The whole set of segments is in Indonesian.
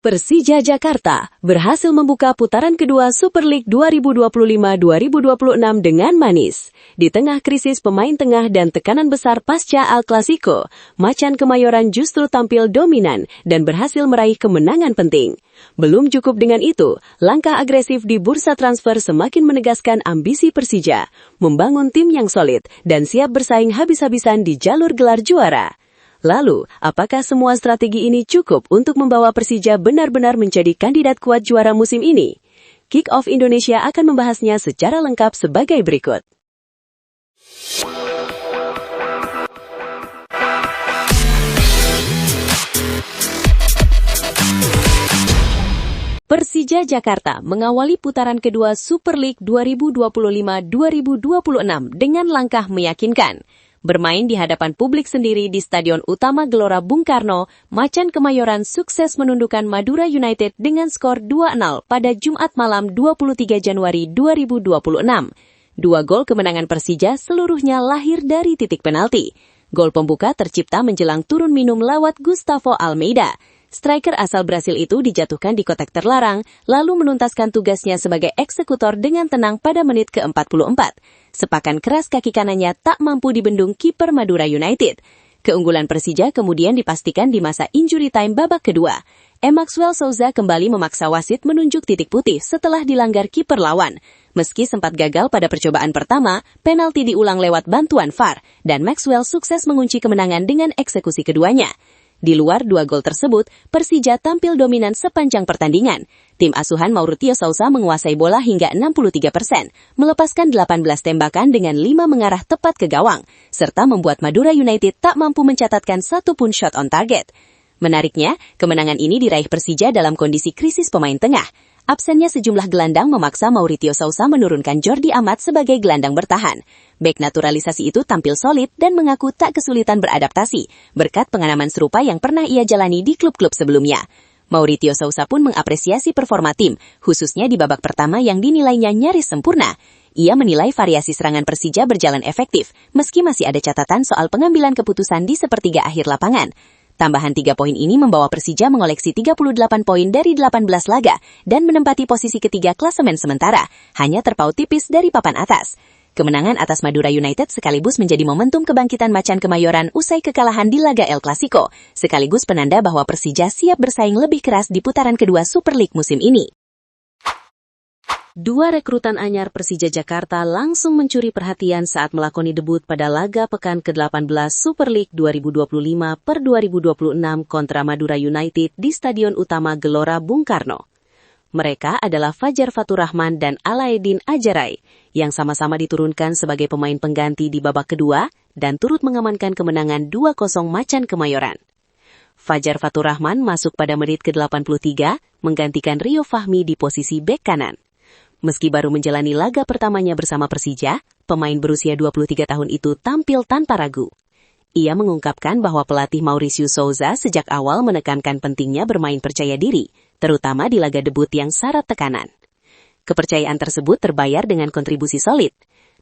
Persija Jakarta berhasil membuka putaran kedua Super League 2025-2026 dengan manis. Di tengah krisis pemain tengah dan tekanan besar pasca El Clasico, Macan Kemayoran justru tampil dominan dan berhasil meraih kemenangan penting. Belum cukup dengan itu, langkah agresif di bursa transfer semakin menegaskan ambisi Persija, membangun tim yang solid dan siap bersaing habis-habisan di jalur gelar juara. Lalu, apakah semua strategi ini cukup untuk membawa Persija benar-benar menjadi kandidat kuat juara musim ini? Kick Off Indonesia akan membahasnya secara lengkap sebagai berikut. Persija Jakarta mengawali putaran kedua Super League 2025-2026 dengan langkah meyakinkan. Bermain di hadapan publik sendiri di Stadion Utama Gelora Bung Karno, Macan Kemayoran sukses menundukkan Madura United dengan skor 2-0 pada Jumat malam 23 Januari 2026. Dua gol kemenangan Persija seluruhnya lahir dari titik penalti. Gol pembuka tercipta menjelang turun minum lewat Gustavo Almeida. Striker asal Brasil itu dijatuhkan di kotak terlarang, lalu menuntaskan tugasnya sebagai eksekutor dengan tenang pada menit ke-44. Sepakan keras kaki kanannya tak mampu dibendung kiper Madura United. Keunggulan Persija kemudian dipastikan di masa injury time babak kedua. Maxwell Souza kembali memaksa wasit menunjuk titik putih setelah dilanggar kiper lawan. Meski sempat gagal pada percobaan pertama, penalti diulang lewat bantuan VAR, dan Maxwell sukses mengunci kemenangan dengan eksekusi keduanya. Di luar dua gol tersebut, Persija tampil dominan sepanjang pertandingan. Tim asuhan Mauricio Sousa menguasai bola hingga 63%, melepaskan 18 tembakan dengan 5 mengarah tepat ke gawang, serta membuat Madura United tak mampu mencatatkan satu pun shot on target. Menariknya, kemenangan ini diraih Persija dalam kondisi krisis pemain tengah. Absennya sejumlah gelandang memaksa Mauricio Sousa menurunkan Jordi Amat sebagai gelandang bertahan. Bek naturalisasi itu tampil solid dan mengaku tak kesulitan beradaptasi, berkat pengalaman serupa yang pernah ia jalani di klub-klub sebelumnya. Mauricio Sousa pun mengapresiasi performa tim, khususnya di babak pertama yang dinilainya nyaris sempurna. Ia menilai variasi serangan Persija berjalan efektif, meski masih ada catatan soal pengambilan keputusan di sepertiga akhir lapangan. Tambahan 3 poin ini membawa Persija mengoleksi 38 poin dari 18 laga dan menempati posisi ketiga klasemen sementara, hanya terpaut tipis dari papan atas. Kemenangan atas Madura United sekaligus menjadi momentum kebangkitan Macan Kemayoran usai kekalahan di laga El Clasico, sekaligus penanda bahwa Persija siap bersaing lebih keras di putaran kedua Super League musim ini. Dua rekrutan anyar Persija Jakarta langsung mencuri perhatian saat melakoni debut pada laga pekan ke-18 Super League 2025/2026 kontra Madura United di Stadion Utama Gelora Bung Karno. Mereka adalah Fajar Fatur Rahman dan Alaidin Ajaray, yang sama-sama diturunkan sebagai pemain pengganti di babak kedua dan turut mengamankan kemenangan 2-0 Macan Kemayoran. Fajar Fatur Rahman masuk pada menit ke-83, menggantikan Rio Fahmi di posisi bek kanan. Meski baru menjalani laga pertamanya bersama Persija, pemain berusia 23 tahun itu tampil tanpa ragu. Ia mengungkapkan bahwa pelatih Mauricio Souza sejak awal menekankan pentingnya bermain percaya diri, terutama di laga debut yang syarat tekanan. Kepercayaan tersebut terbayar dengan kontribusi solid.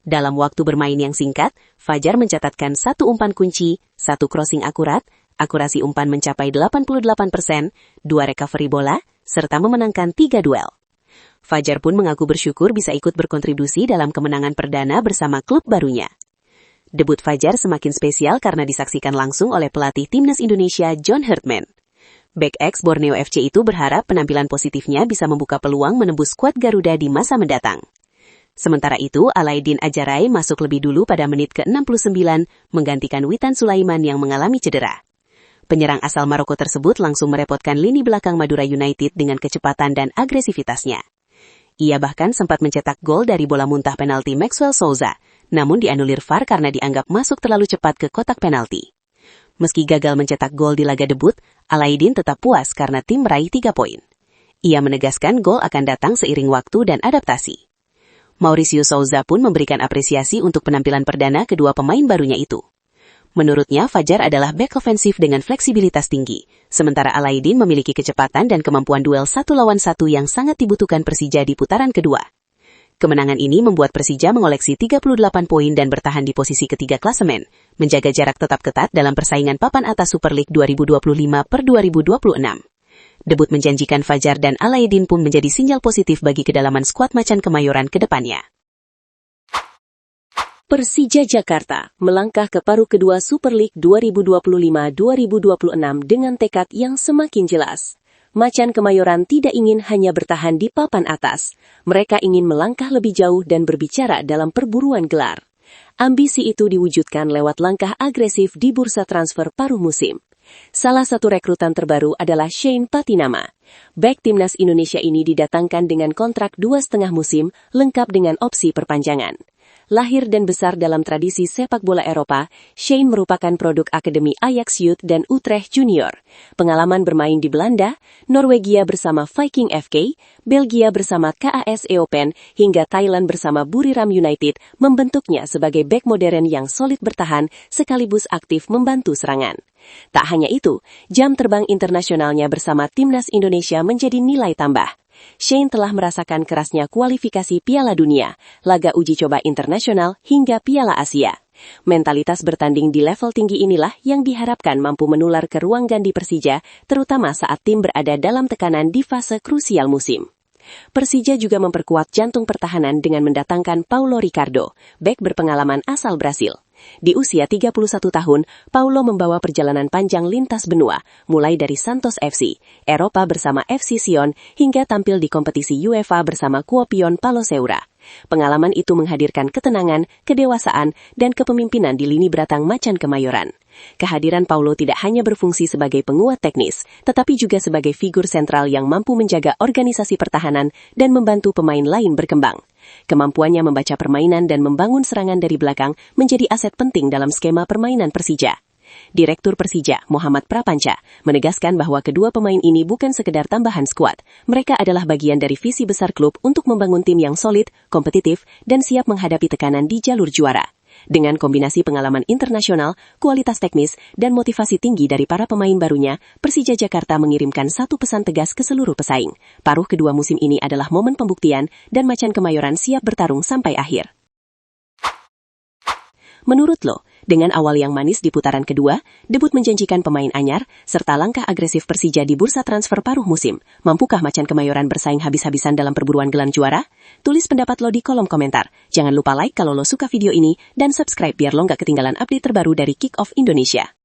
Dalam waktu bermain yang singkat, Fajar mencatatkan 1 umpan kunci, 1 crossing akurat, akurasi umpan mencapai 88%, 2 recovery bola, serta memenangkan 3 duel. Fajar pun mengaku bersyukur bisa ikut berkontribusi dalam kemenangan perdana bersama klub barunya. Debut Fajar semakin spesial karena disaksikan langsung oleh pelatih Timnas Indonesia John Herdman. Bek ex Borneo FC itu berharap penampilan positifnya bisa membuka peluang menembus skuad Garuda di masa mendatang. Sementara itu, Alaidin Ajaray masuk lebih dulu pada menit ke-69 menggantikan Witan Sulaiman yang mengalami cedera. Penyerang asal Maroko tersebut langsung merepotkan lini belakang Madura United dengan kecepatan dan agresivitasnya. Ia bahkan sempat mencetak gol dari bola muntah penalti Maxwell Souza, namun dianulir VAR karena dianggap masuk terlalu cepat ke kotak penalti. Meski gagal mencetak gol di laga debut, Alaidin tetap puas karena tim meraih 3 poin. Ia menegaskan gol akan datang seiring waktu dan adaptasi. Mauricio Souza pun memberikan apresiasi untuk penampilan perdana kedua pemain barunya itu. Menurutnya, Fajar adalah bek ofensif dengan fleksibilitas tinggi, sementara Alaidin memiliki kecepatan dan kemampuan duel 1 lawan 1 yang sangat dibutuhkan Persija di putaran kedua. Kemenangan ini membuat Persija mengoleksi 38 poin dan bertahan di posisi ketiga klasemen, menjaga jarak tetap ketat dalam persaingan papan atas Super League 2025/2026. Debut menjanjikan Fajar dan Alaidin pun menjadi sinyal positif bagi kedalaman skuad Macan Kemayoran ke depannya. Persija Jakarta melangkah ke paruh kedua Super League 2025-2026 dengan tekad yang semakin jelas. Macan Kemayoran tidak ingin hanya bertahan di papan atas. Mereka ingin melangkah lebih jauh dan berbicara dalam perburuan gelar. Ambisi itu diwujudkan lewat langkah agresif di bursa transfer paruh musim. Salah satu rekrutan terbaru adalah Shane Patinama. Bek timnas Indonesia ini didatangkan dengan kontrak 2,5 musim, lengkap dengan opsi perpanjangan. Lahir dan besar dalam tradisi sepak bola Eropa, Shane merupakan produk akademi Ajax Youth dan Utrecht Junior. Pengalaman bermain di Belanda, Norwegia bersama Viking FK, Belgia bersama KAS Eupen, hingga Thailand bersama Buriram United membentuknya sebagai bek modern yang solid bertahan sekaligus aktif membantu serangan. Tak hanya itu, jam terbang internasionalnya bersama timnas Indonesia menjadi nilai tambah. Shane telah merasakan kerasnya kualifikasi Piala Dunia, laga uji coba internasional hingga Piala Asia. Mentalitas bertanding di level tinggi inilah yang diharapkan mampu menular ke ruang ganti Persija, terutama saat tim berada dalam tekanan di fase krusial musim. Persija juga memperkuat jantung pertahanan dengan mendatangkan Paulo Ricardo, bek berpengalaman asal Brasil. Di usia 31 tahun, Paulo membawa perjalanan panjang lintas benua, mulai dari Santos FC, Eropa bersama FC Sion, hingga tampil di kompetisi UEFA bersama Kuopion Palloseura. Pengalaman itu menghadirkan ketenangan, kedewasaan, dan kepemimpinan di lini belakang Macan Kemayoran. Kehadiran Paulo tidak hanya berfungsi sebagai penguat teknis, tetapi juga sebagai figur sentral yang mampu menjaga organisasi pertahanan dan membantu pemain lain berkembang. Kemampuannya membaca permainan dan membangun serangan dari belakang menjadi aset penting dalam skema permainan Persija. Direktur Persija, Muhammad Prapanca, menegaskan bahwa kedua pemain ini bukan sekedar tambahan skuad. Mereka adalah bagian dari visi besar klub untuk membangun tim yang solid, kompetitif, dan siap menghadapi tekanan di jalur juara. Dengan kombinasi pengalaman internasional, kualitas teknis, dan motivasi tinggi dari para pemain barunya, Persija Jakarta mengirimkan satu pesan tegas ke seluruh pesaing. Paruh kedua musim ini adalah momen pembuktian, dan Macan Kemayoran siap bertarung sampai akhir. Menurut lo, dengan awal yang manis di putaran kedua, debut menjanjikan pemain anyar, serta langkah agresif Persija di bursa transfer paruh musim, mampukah Macan Kemayoran bersaing habis-habisan dalam perburuan gelar juara? Tulis pendapat lo di kolom komentar. Jangan lupa like kalau lo suka video ini, dan subscribe biar lo nggak ketinggalan update terbaru dari Kick Off Indonesia.